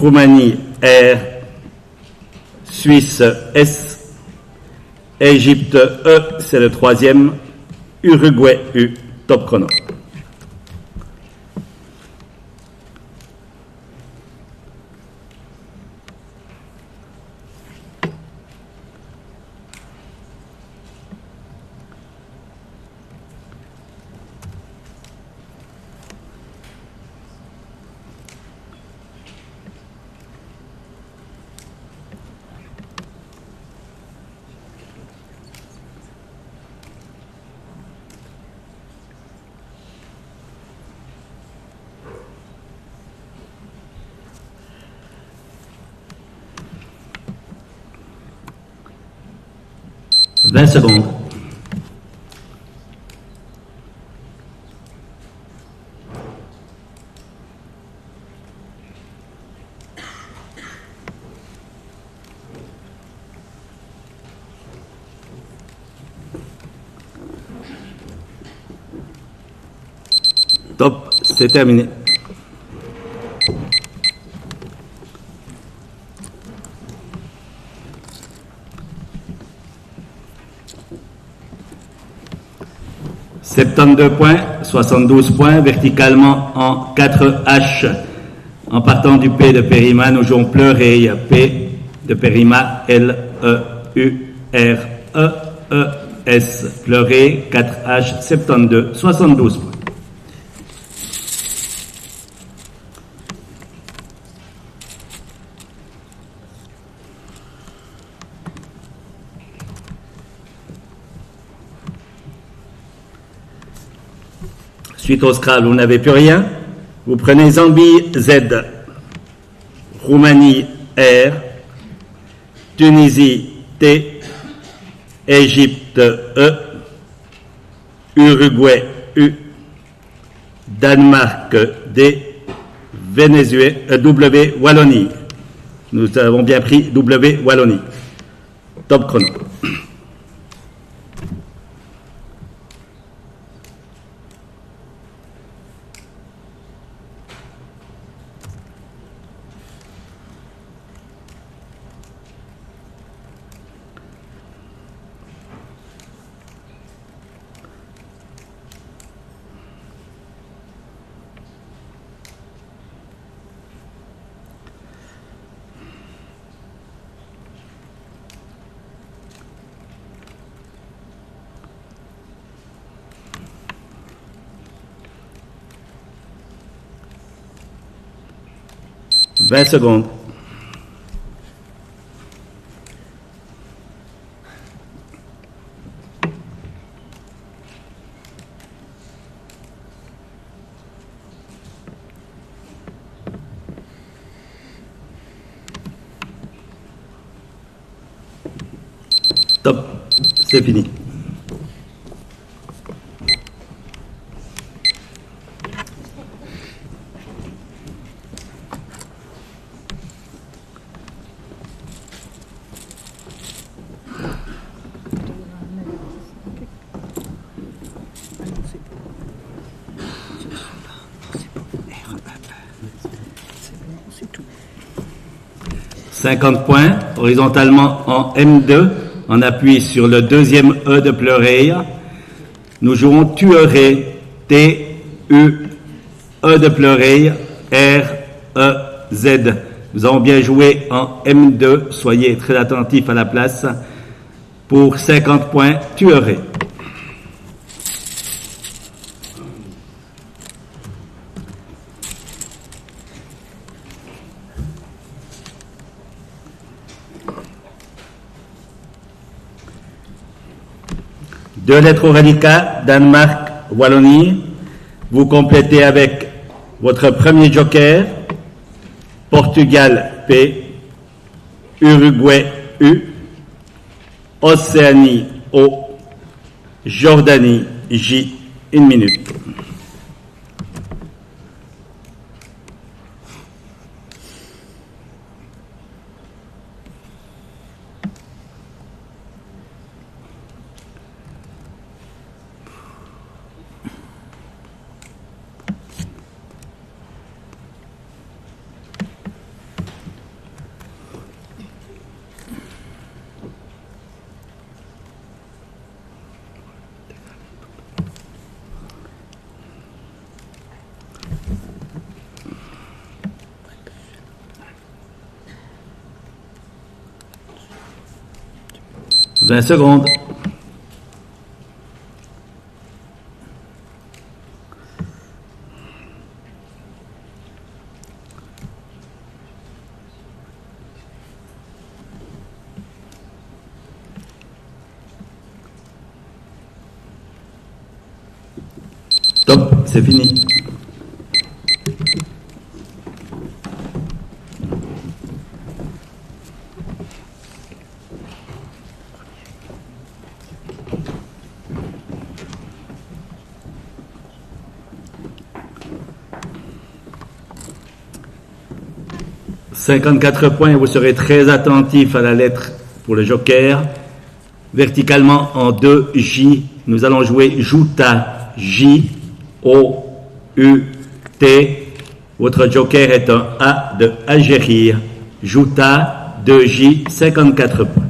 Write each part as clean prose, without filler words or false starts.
Roumanie R, Suisse S, Égypte E, c'est le troisième, Uruguay U, top chrono. « 20 secondes. Top, c'est terminé. « 72 points, 72 points, verticalement en 4H. En partant du P de Périma, nous jouons Pleureil, P de Périma, L, E, U, R, E, E, S. Pleureil, 4H, 72, 72 points. Suite au Scrabble, vous n'avez plus rien. Vous prenez Zambie Z, Roumanie R, Tunisie T, Égypte E, Uruguay U, Danemark D, Venezuela W, Wallonie. Nous avons bien pris W, Wallonie. Top chrono. « 20 secondes. Top, c'est fini. « 50 points, horizontalement en M2, on appuie sur le deuxième E de Pleureil. Nous jouons Tueray, T, U, E de Pleureil, R, E, Z. Nous avons bien joué en M2, soyez très attentifs à la place. Pour 50 points, Tueray. Deux lettres au reliquat, Danemark, Wallonie. Vous complétez avec votre premier joker, Portugal, P, Uruguay, U, Océanie, O, Jordanie, J, 1 minute. 20 secondes. Top, c'est fini. « 54 points, vous serez très attentif à la lettre pour le joker. Verticalement en 2J, nous allons jouer Jouta, J-O-U-T. Votre joker est un A de Algérie. Jouta, 2J, 54 points.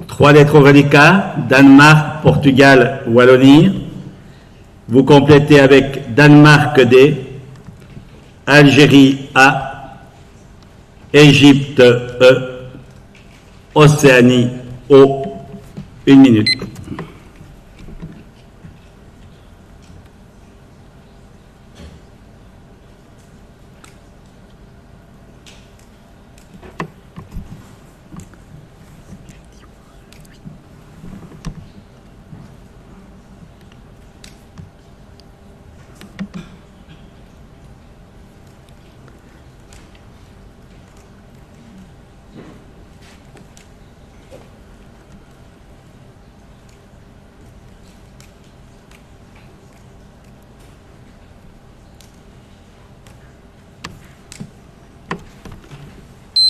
Trois lettres au reliquat, Danemark, Portugal, Wallonie. Vous complétez avec Danemark D, Algérie A, Égypte E, Océanie O. 1 minute.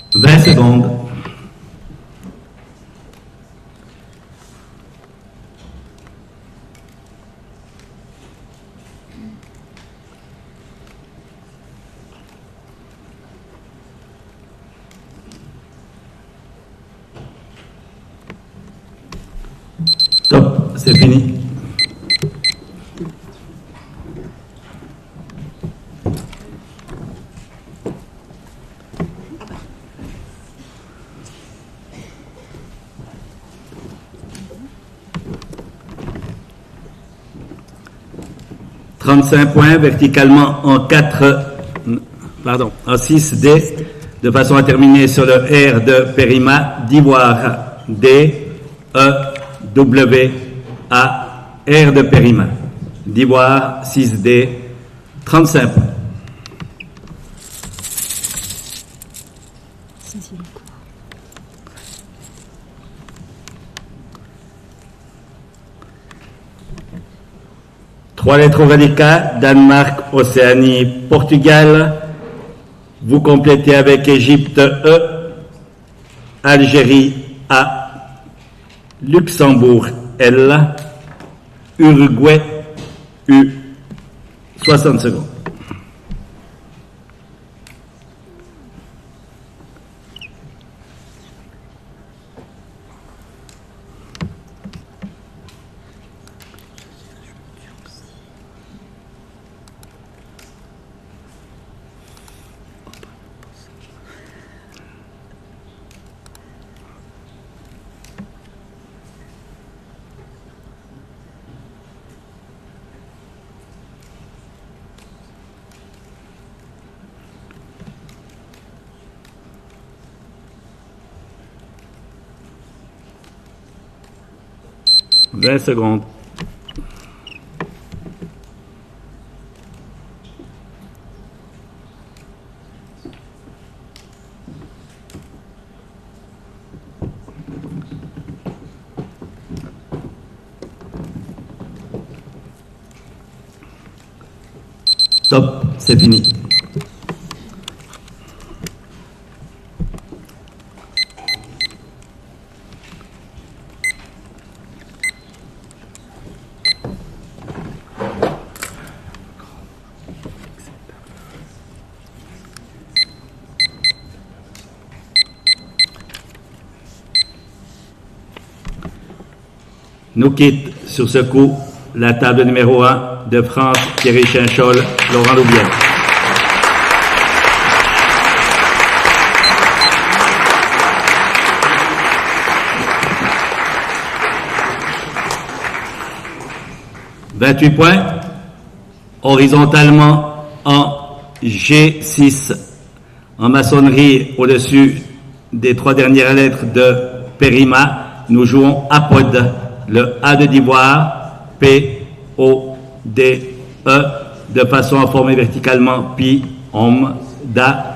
« 20 secondes. » Top, c'est fini. « 35 points verticalement en 6D, de façon à terminer sur le R de Périma, d'Ivoire, D, E, W, A, R de Périma. D'Ivoire, 6D, 35 points. Trois lettres au reliquat, Danemark, Océanie, Portugal. Vous complétez avec Égypte E, Algérie A, Luxembourg L, Uruguay U. 60 secondes. « 20 secondes. » Top, c'est fini. nous quitte sur ce coup la table numéro 1 de France, Thierry Chinchol, Laurent Loubiel. « 28 points, horizontalement en G6, en maçonnerie au-dessus des 3 dernières lettres de Périma, nous jouons Apod, le A de d'ivoire, P-O-D-E, de façon à former verticalement Pi, Om, Da,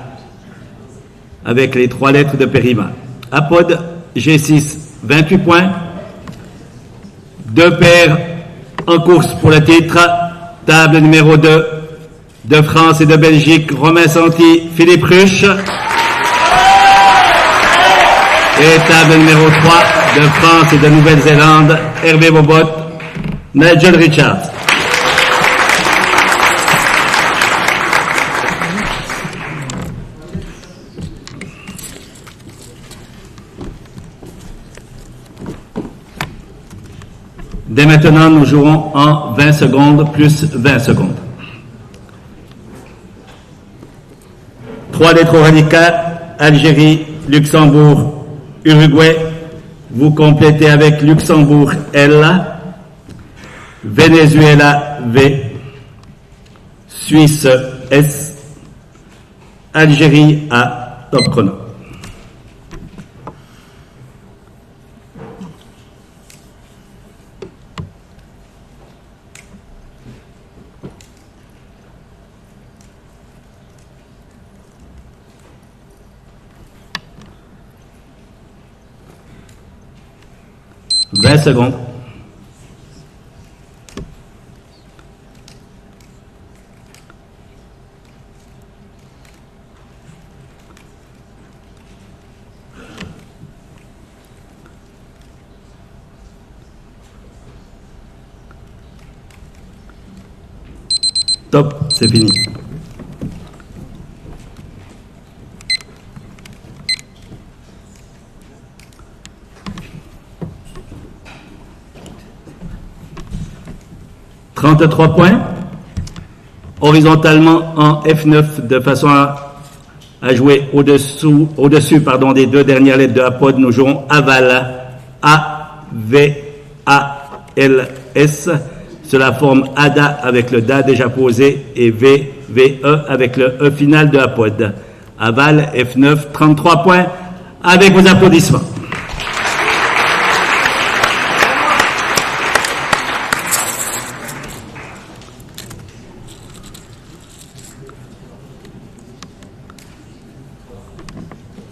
avec les 3 lettres de Périma. Apod, G6, 28 points, 2 paires en course pour le titre, table numéro 2 de France et de Belgique, Romain Santi, Philippe Ruche. Et table numéro 3 de France et de Nouvelle-Zélande, Hervé Bobot, Nigel Richards. Dès maintenant, nous jouerons en 20 secondes plus 20 secondes. 3 lettres radicales, Algérie, Luxembourg, Uruguay. Vous complétez avec Luxembourg, L, Venezuela, V, Suisse, S, Algérie, A, top chrono. « 20 secondes. Top, c'est fini. « 33 points, horizontalement en F9, de façon à jouer au-dessus des 2 dernières lettres de Apod. Nous jouons Aval, A-V-A-L-S. Cela forme ADA avec le DA déjà posé et V-V-E avec le E final de Apod. Aval, F9, 33 points, avec vos applaudissements.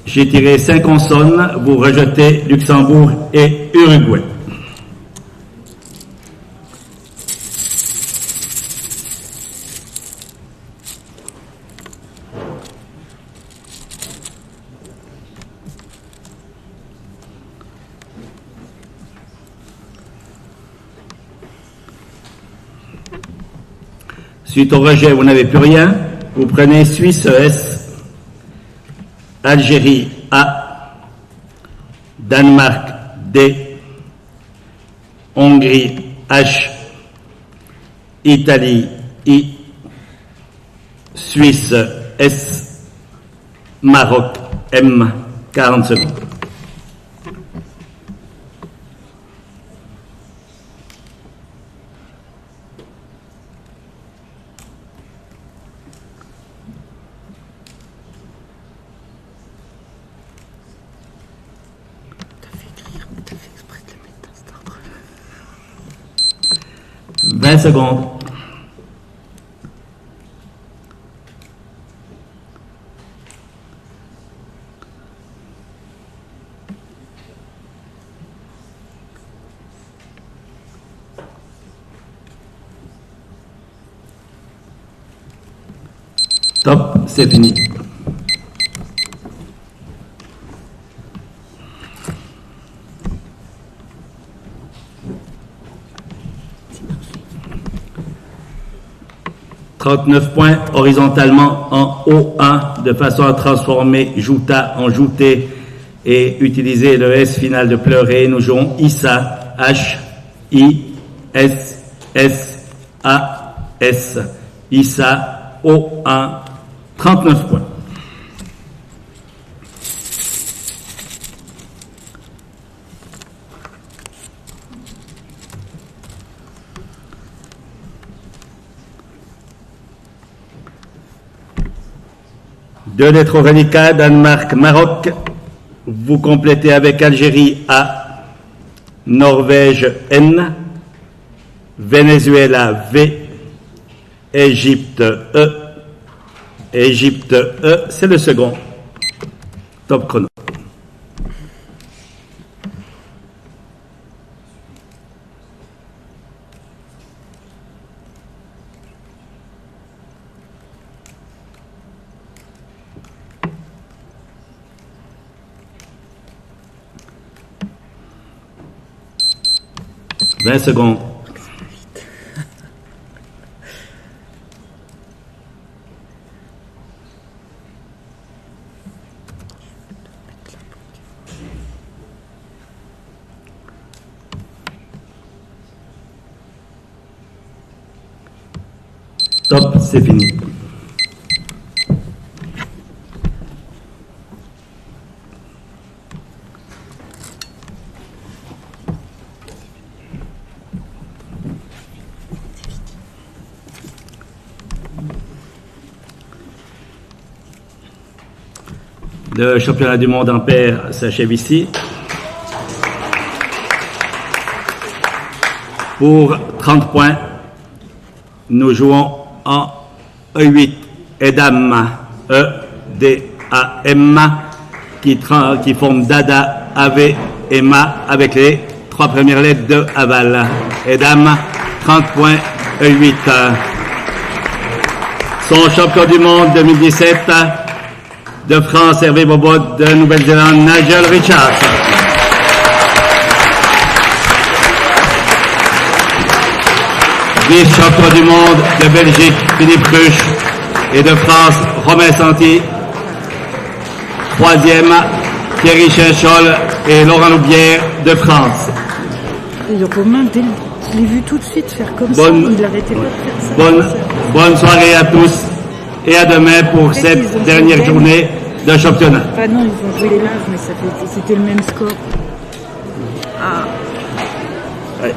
J'ai tiré 5 consonnes, vous rejetez Luxembourg et Uruguay. Suite au rejet, vous n'avez plus rien. Vous prenez Suisse S, Algérie A, Danemark D, Hongrie H, Italie I, Suisse S, Maroc M, 40 secondes. T'as fait exprès de le mettre dans cet ordre. 20 secondes. Top, c'est fini. « 39 points horizontalement en O1 de façon à transformer Jouta en Jouté et utiliser le S final de pleurer. Nous jouons Issa, H, I-S-S-A-S. Issa O1, 39 points. Deux lettres reliquats, Danemark, Maroc. Vous complétez avec Algérie A, Norvège N, Venezuela V, Égypte E. Égypte E, c'est le second. Top chrono. « 20 secondes. Top, c'est fini. Le championnat du monde en paire s'achève ici. Pour 30 points, nous jouons en E8 Edam, E-D-A-M, qui forme Dada, AV et Ma avec les trois premières lettres de aval. Edam, 30 points, E8. Son champion du monde 2017, de France, Hervé Bobot, de Nouvelle-Zélande, Nigel Richards. Vice-champion du monde de Belgique, Philippe Ruche, et de France, Romain Santi. Troisième, Thierry Chinchol et Laurent Loubière de France. Et Romain, je l'ai vu tout de suite faire comme ça, il n'arrêtait pas de faire ça. Bonne soirée à tous et à demain pour cette dernière journée de championnat. Ah non, ils ont joué les Laves, mais c'était le même score. Ah. Ouais.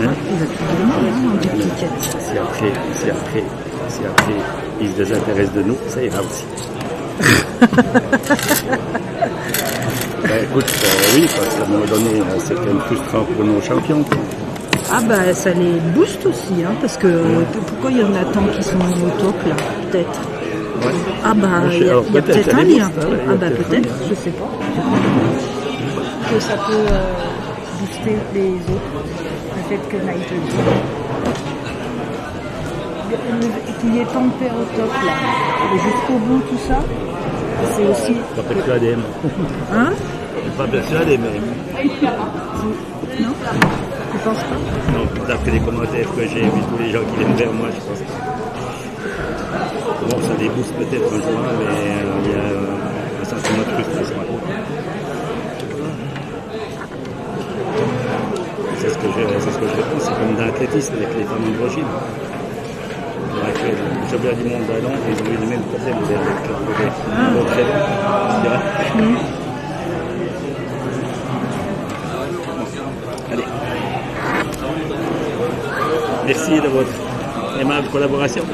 Il va tout gagner, en piquette. Si après ils se désintéressent de nous, ça ira aussi. Écoute, oui, parce qu'à un moment donné, c'est quand même frustrant pour nos champions. Ah bah ça les booste aussi, hein, parce que pourquoi il y en a tant qui sont au top là, peut-être. Ouais. Ah bah il y a peut-être un lien. Ah bah peut-être, je sais pas. Que ça peut booster les autres, le fait que Nigel qu'il y ait tant de paires au top là, et jusqu'au bout tout ça, c'est aussi. Pas persuadé. Hein? Pas persuadé, mais. Non? Tu penses pas? Non, d'après les commentaires que j'ai vu, tous les gens qui viennent vers moi, je pense. Bon, ça débooste peut-être un jour, mais il y a un sentiment de frustration. C'est ce que je pense, c'est comme dans l'athlétisme avec les femmes androgynes. Avec le championnat du monde à Londres, ils ont eu les mêmes problèmes avec l'autre élève. Allez. Merci de votre aimable collaboration.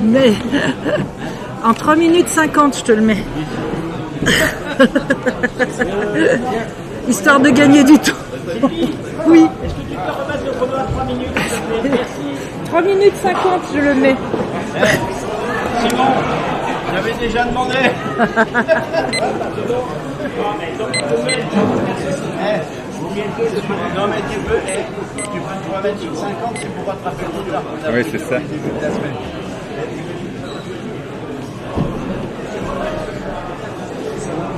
Mais en 3 minutes 50, je te le mets. Histoire de gagner du temps. Oui. Est-ce que tu peux remettre le chrono à 3 minutes 3 minutes 50, je le mets. C'est bon, j'avais déjà demandé. Non mais tu peux, tu vas mettre sur 50, c'est pour rattraper le coup là. Oui, c'est ça.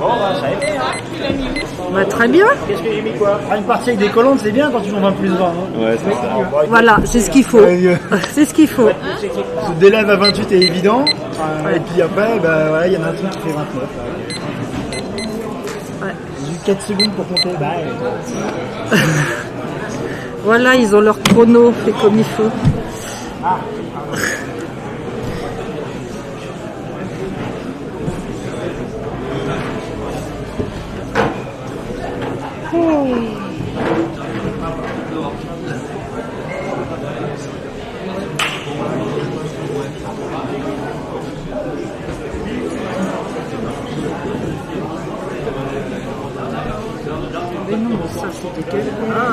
Bon, bah, ça a été, hein. Bah, très bien. Qu'est-ce que j'ai mis quoi? Une partie avec des colonnes, c'est bien quand tu en vas plus 20. Hein. Ouais, c'est ça. Voilà, c'est ce qu'il faut. C'est ce qu'il faut. Ce délai à 28 est évident. Et puis après, bah, voilà, il y en a un truc qui fait 29. Ouais. J'ai eu 4 secondes pour compter. Bah, Voilà, ils ont leur chrono fait comme il faut. Mais non, ça c'était quel? Ah,